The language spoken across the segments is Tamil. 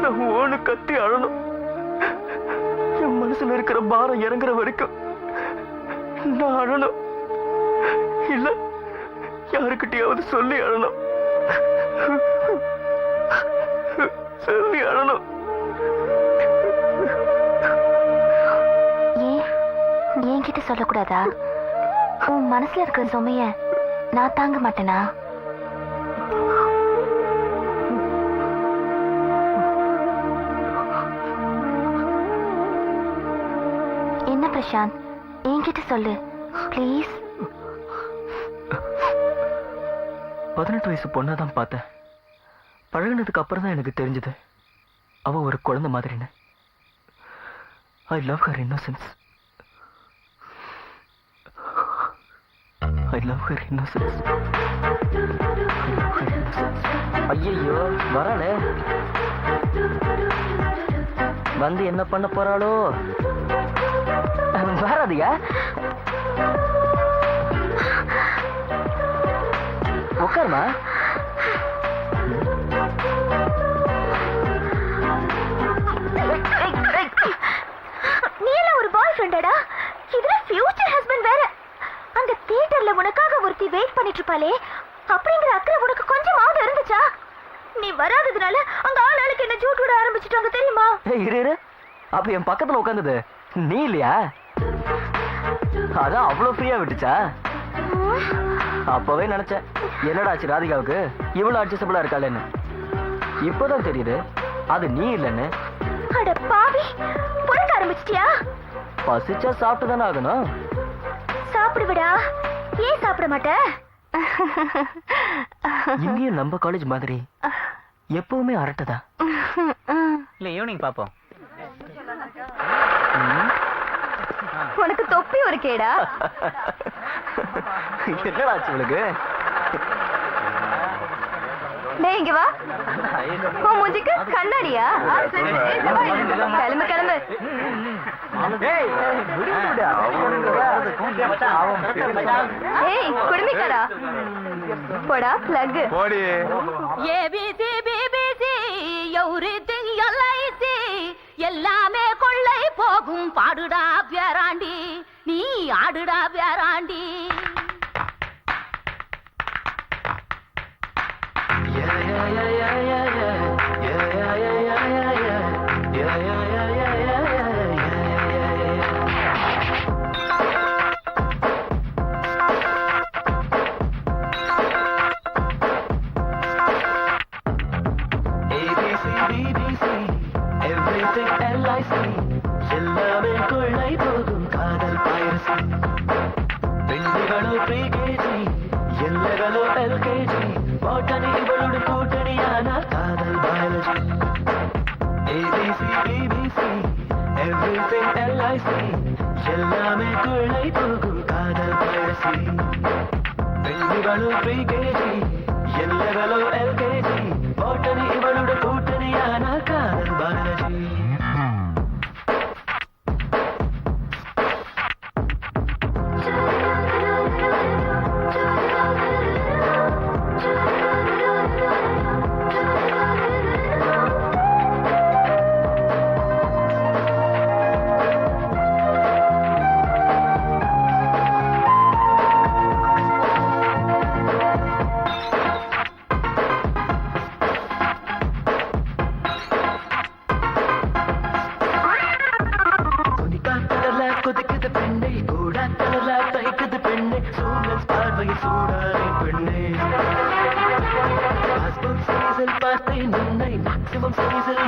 நான் ஓனு கத்தி அழணும். என் மனசுல இருக்கிற பாரம் இறங்குற வரைக்கும் நான் அழணும். இல்ல யாருக்கிட்டையாவது சொல்லி அழணும். சொல்லி அழணும். ஏன் என்கிட்ட சொல்லக்கூடாதா? உன் மனசுல இருக்கிற சுமைய நான் தாங்க மாட்டேனா? என்ன பிரசாந்த், என்கிட்ட சொல்லு ப்ளீஸ். 18 வயசு பொண்ணாதான் பார்த்தேன். பழகினதுக்கு அப்புறம் தான் எனக்கு தெரிஞ்சது அவ ஒரு குழந்தை மாதிரின்னு. I love her innocence. I love her innocence. ஐயோ வராளே, வந்து என்ன பண்ண போறாளோ? வராதியா? உட்காருமா. நீ எல்லாம் ஒரு பாய் ஃப்ரெண்டடா, இதுல ஃபியூச்சர் ஹஸ்பண்ட் வேற. அங்க தியேட்டர்ல உனக்காக ஒருத்தி வெயிட் பண்ணிட்டு இருப்பாளே, அப்படிங்கிற அக்கறை உனக்கு கொஞ்சமாவது இருந்துச்சா? நீ வராததுனால அங்க ஆளுக்கு என்ன ஜூட் விட ஆரம்பிச்சுட்டாங்க தெரியுமா? இரு, அப்ப என் பக்கத்துல உட்கார்ந்தது நீ இல்லையா? அதான் அவ்வளவு ஃப்ரீயா விட்டுச்சா? அப்பவே நினைச்சேன் என்னடா ஆச்சு ராதிகாவுக்கு இவ்வளவு அட்ஜஸ்டபிளா இருக்காளேன்னு. இப்பதான் தெரியுது அது நீ இல்லைன்னு. அட பாவி, பொறுக்க ஆரம்பிச்சிட்டியா? பசிச்சா சாப்பிட்டு தானே ஆகணும். சாப்பிடுவிடா, ஏன் சாப்பிட மாட்ட? இங்கேயும் நம்ம காலேஜ் மாதிரி எப்பவுமே அரட்டதா இல்ல ஈவினிங் பாப்போம். உனக்கு தொப்பி ஒரு கேடா? என்னடா ஆச்சு உனக்கு? டேய் இங்க வா. உன் மூஞ்சிக்கு கண்ணாடியா? கிளம்பு கிளம்பு. ஏய் குடுமிக்கடா, போடா plug. ABC BBC everything LIC எல்லாமே கொள்ளை போகும். பாடுடா பேராண்டி, நீ ஆடுடா பேராண்டி. எல்லாமே கொள்ளை போகும் காதல் பைரசி. பெண்களோ ப்ரீகேஜி, எல்லகளோ எல்கேஜி, போட்டணி இவளோட கூட்டணியானால் காதல் biology. ABC BBC everything LIC எல்லாமே கொள்ளை போகும் காதல் பைரசி. பெண்களோ ப்ரீகேஜி, எல்லகளோ எல்கேஜி, போட்டணி இவளோட கூட்டணியானால் காதல் பயாலஜி.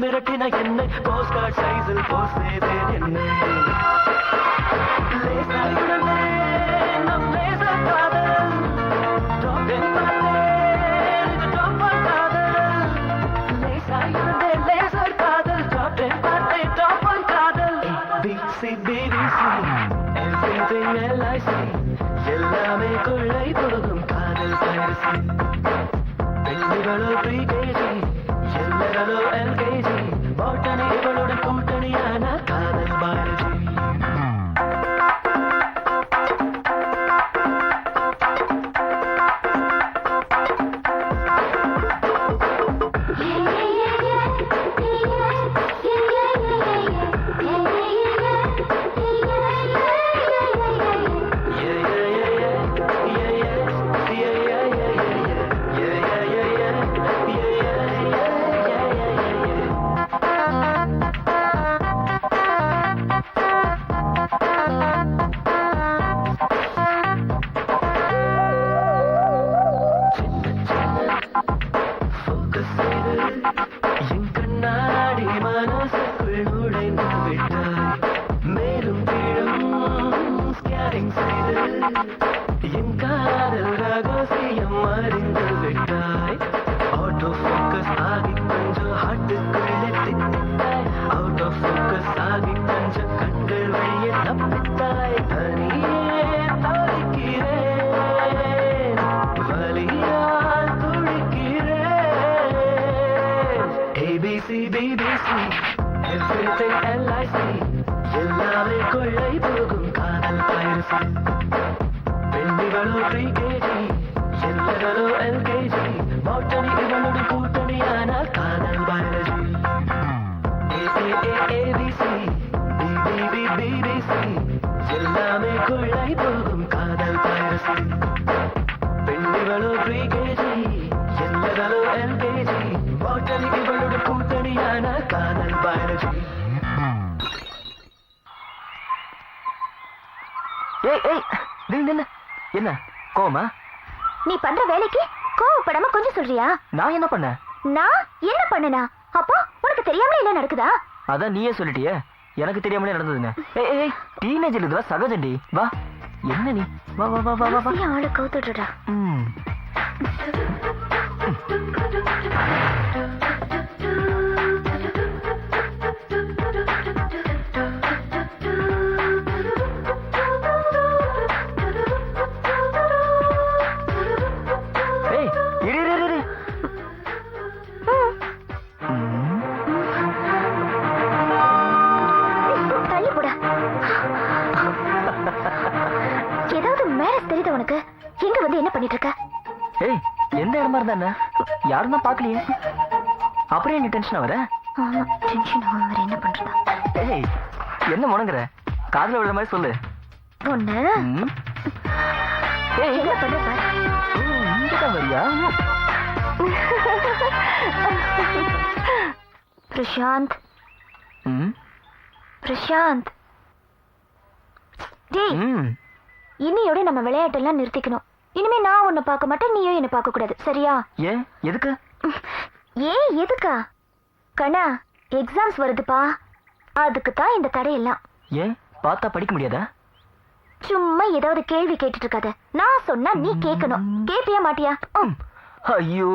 மிரட்டின என்னை போஸ்ட் கார்ட் சைஸில் போஸ்ட் செய்தேன் என்னை. நம் லேசர் காதல் டாப் 10 பார்த்தேன், இது டாப் 1 காதல். லேசாயிருந்தேன் லேசர் காதல் டாப் 10 பார்த்தேன், டாப் 1 காதல். ABC BBC everything LIC எல்லாமே கொள்ளை போகும் காதல் பைரசி. பெண்களோ ப்ரீகேஜி, எல்லகளோ எல்கேஜி, போட்டணி இவளோட கூட்டணியான காதல் biology. Yeah, yeah, yeah, yeah. BBC, everything LIC, எல்லாமே கொள்ளை போகும் காதல் பயிற்சி. பெண்ணிகளோ ப்ரீகேஜி, எல்லாரோ LKG, பாட்டனி இவனோட கூட்டணியானால் காதல் பயிற்சி. ABC, BBC, எல்லாமே கொள்ளை போகும் காதல் பயிற்சி. பெண்ணிகளோ ப்ரீகேஜி, எல்லாரோ LKG, பாட்டனி இவனோட கூட்டணியானால் காதல் பயிற்சி. ஏய் ஏய் நில்லு என்ன கோமா? நீ பண்ற வேலைக்கு கோவப்படாம கொஞ்சம் சொல்றியா? நான் என்ன பண்ணேன்? நான் என்ன பண்ணனா? அப்போ உனக்கு தெரியாமலே என்ன நடக்குதா? அதான் நீயே சொல்லிட்டியே, எனக்கு தெரியாமலே நடந்ததுன்னு. ஏய் ஏய் டீனேஜ்ல இதெல்லாம் சகஜண்டி. வா என்ன நீ வா வா வா வா வா நீ ஆளை கவுத்துடுறா. ஏய் இரு இரு இரு தள்ளி போடா. ஏதாவது மேரேஜ் தெரியுது உனக்கு? எங்க வந்து என்ன பண்ணிட்டு இருக்க? ஏய் எந்த இடமா இருந்தா என்ன? யாரும் தான் பாக்கலையே, அப்புறம் நீ டென்ஷன் ஆவற? ஆமா டென்ஷன் ஆகுற. என்ன பண்றதா? ஏய் என்ன முணங்குற? காதுல விழுற மாதிரி சொல்லு. ஒண்ணு ஏய் என்ன பண்ற பாரு. இங்கதான் வரியா? பிரசாந்த் பிரசாந்த் டேய், இன்னையோட நம்ம விளையாட்டெல்லாம் நிறுத்திக்கணும். இனிமே நான் உன்னை பார்க்க மாட்டேன், நீயும் என்ன பார்க்க கூடாது, சரியா? ஏன் எதுக்கு? ஏன் எதுக்கா? கண்ணா எக்ஸாம்ஸ் வருதுப்பா, அதுக்கு தான் இந்த தடையெல்லாம். ஏன் பார்த்தா படிக்க முடியாதா? சும்மா ஏதாவது கேள்வி கேட்டுட்டு இருக்காத. நான் சொன்னா நீ கேட்கணும். கேட்பியா மாட்டியா? ஐயோ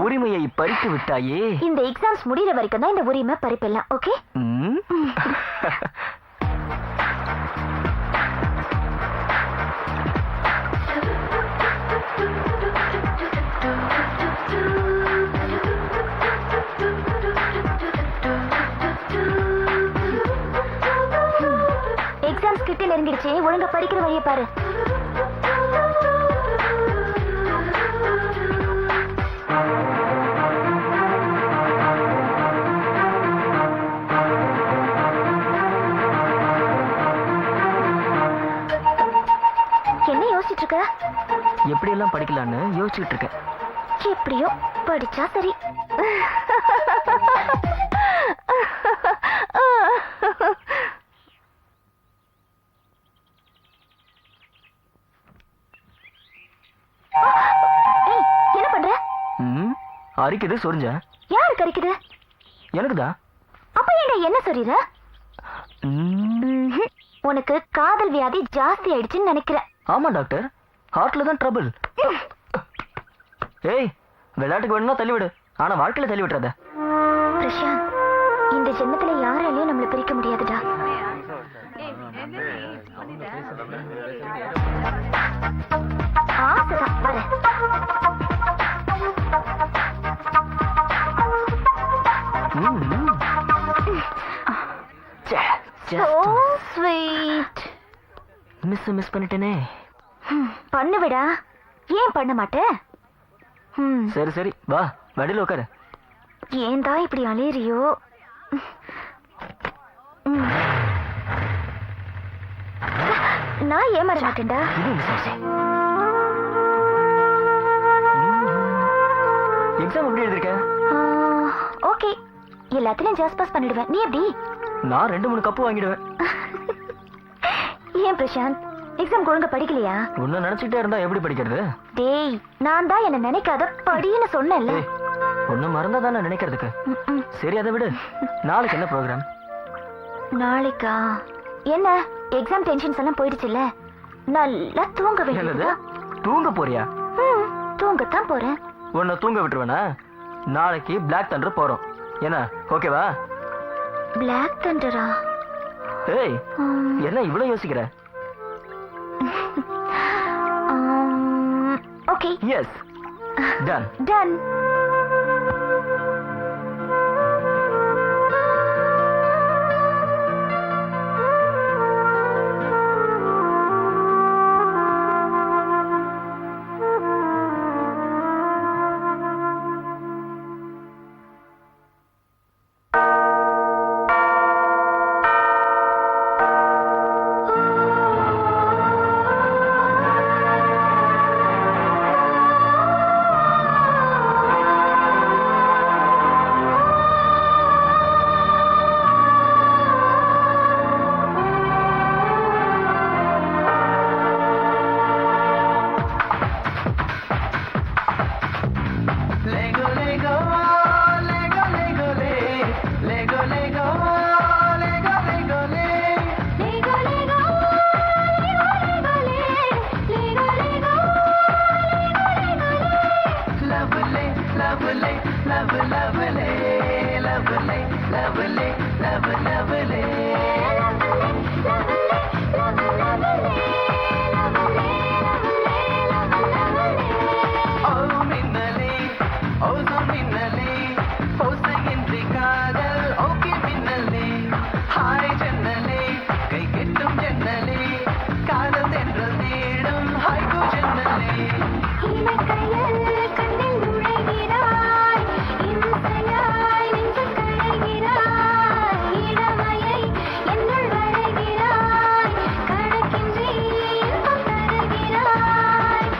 உரிமையை பறித்து விட்டாயே. இந்த எக்ஸாம்ஸ் முடிகிற வரைக்கும் தான் இந்த உரிமை பறிப்பெல்லாம். ஓகே? எக்ஸாம்ஸ் கிட்ட நெருங்கிடுச்சு, ஒழுங்கா படிக்கிற வழியை பாரு. என்ன யோசிச்சுட்டு இருக்க? எப்படி எல்லாம் படிக்கலான்னு யோசிச்சுட்டு இருக்கேன். எப்படியோ படிச்சா சரி. ஏய், என்ன பண்ற? அரிக்குது சொரிஞ்ச. யாரு கரிக்குது? எனக்குதான். அப்ப ஏன்டா என்ன சொல்லிற? உனக்கு காதல் வியாதி ஜாஸ்தி ஆயிடுச்சுன்னு நினைக்கிறேன். ஆமா டாக்டர், ஹார்ட்ல தான் ட்ரபிள். ஏய் விளையாட்டுக்கு வேணும்னா தள்ளிவிடு, ஆனா வாழ்க்கையில தள்ளி விட்டுறத. பிரசாந்த், இந்த ஜென்மத்துல யாராலையும் நம்மள பிரிக்க முடியாதுடா. ஆசைதான் வர. So sweet. மிஸ் பண்ணிட்டேனே. பண்ணுவிடா, ஏன் பண்ண மாட்டேன்? சரி சரி வா வடியில உட்காரு. ஏன்டா இப்படி அலையறியோ? நான் ஏமாற மாட்டேன்டா. எக்ஸாம் எப்படி எழுதிருக்க? ஓகே, எல்லாத்துலயும் ஜஸ்ட் பாஸ் பண்ணிடுவேன். நீ எப்படி? நான் 2-3 கப்பு வாங்கிடுவேன். ஏன் பிரசாந்த், எக்ஸாம் ஒழுங்கா படிக்கலையா? உன்ன நினைச்சிட்டே இருந்தா எப்படி படிக்கிறது? டேய், நான் தான் என்ன நினைக்காத படின்னு சொன்னேன்ல. உன்ன மறந்தா தானே நினைக்கிறதுக்கு. சரி அதை விடு, நாளைக்கு என்ன ப்ரோக்ராம்? நாளைக்கா என்ன? எக்ஸாம் டென்ஷன்ஸ் எல்லாம் போயிடுச்சுல்ல, நல்லா தூங்க வேண்டியது. தூங்க போறியா? தூங்கத்தான் போறேன். உன்னை தூங்க விட்டுருவேனா? நாளைக்கு பிளாக் தண்டர் போறோம், என்ன ஓகேவா? பிளாக் தண்டரா? ஏய் என்ன இவ்வளவு யோசிக்கிற? Okay yes done done. லவ்லே லவ் லவ்லே ஓ மின்னலே ஓசோ மின்னலே ஓசையின்றி காதல் ஓகே மின்னலே ஹாய் ஜன்னலே கை கெட்டும் ஜன்னலே காதல் தென்றல் தேடும் ஹைகோ ஜன்னலே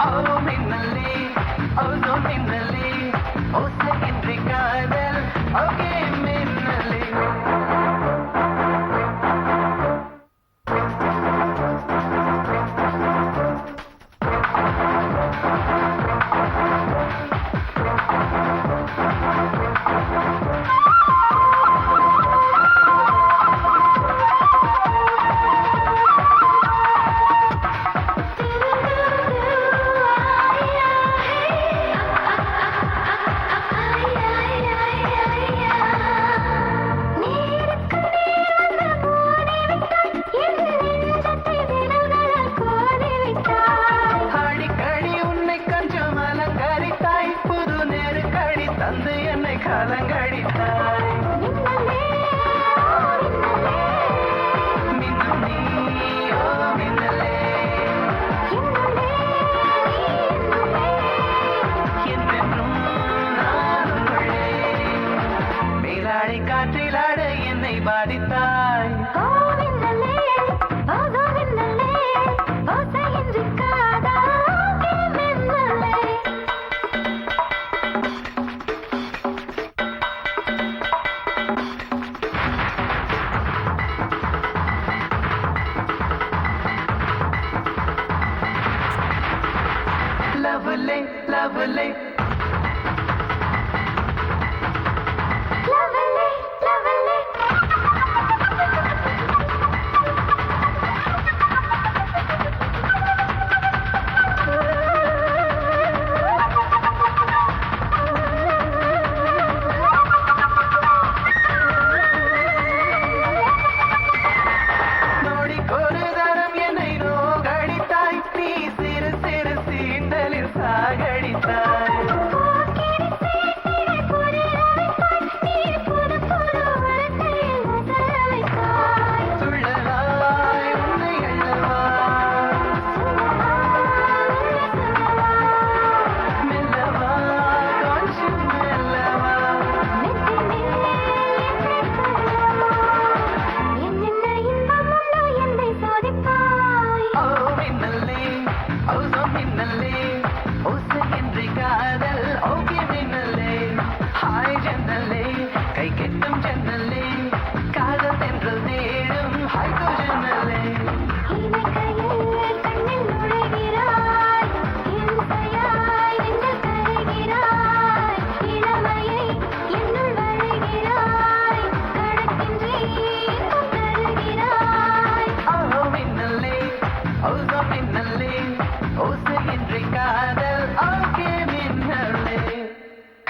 ஓ மின்னலே ஓசோ மின்னலே ஓசையின்றி காதல் ஓகே மின்னலே அடிக்கடி உன்னை கொஞ்சம் அலங்கரித்தாய் புது நெருக்கடி தந்து என்னை கலங்கடித்தாய் மின்னும் நீ ஓ மின்னலே என்றென்றும் நான் உள்ளே மேலாடை காற்றிலாட என்னை பாதித்தாய்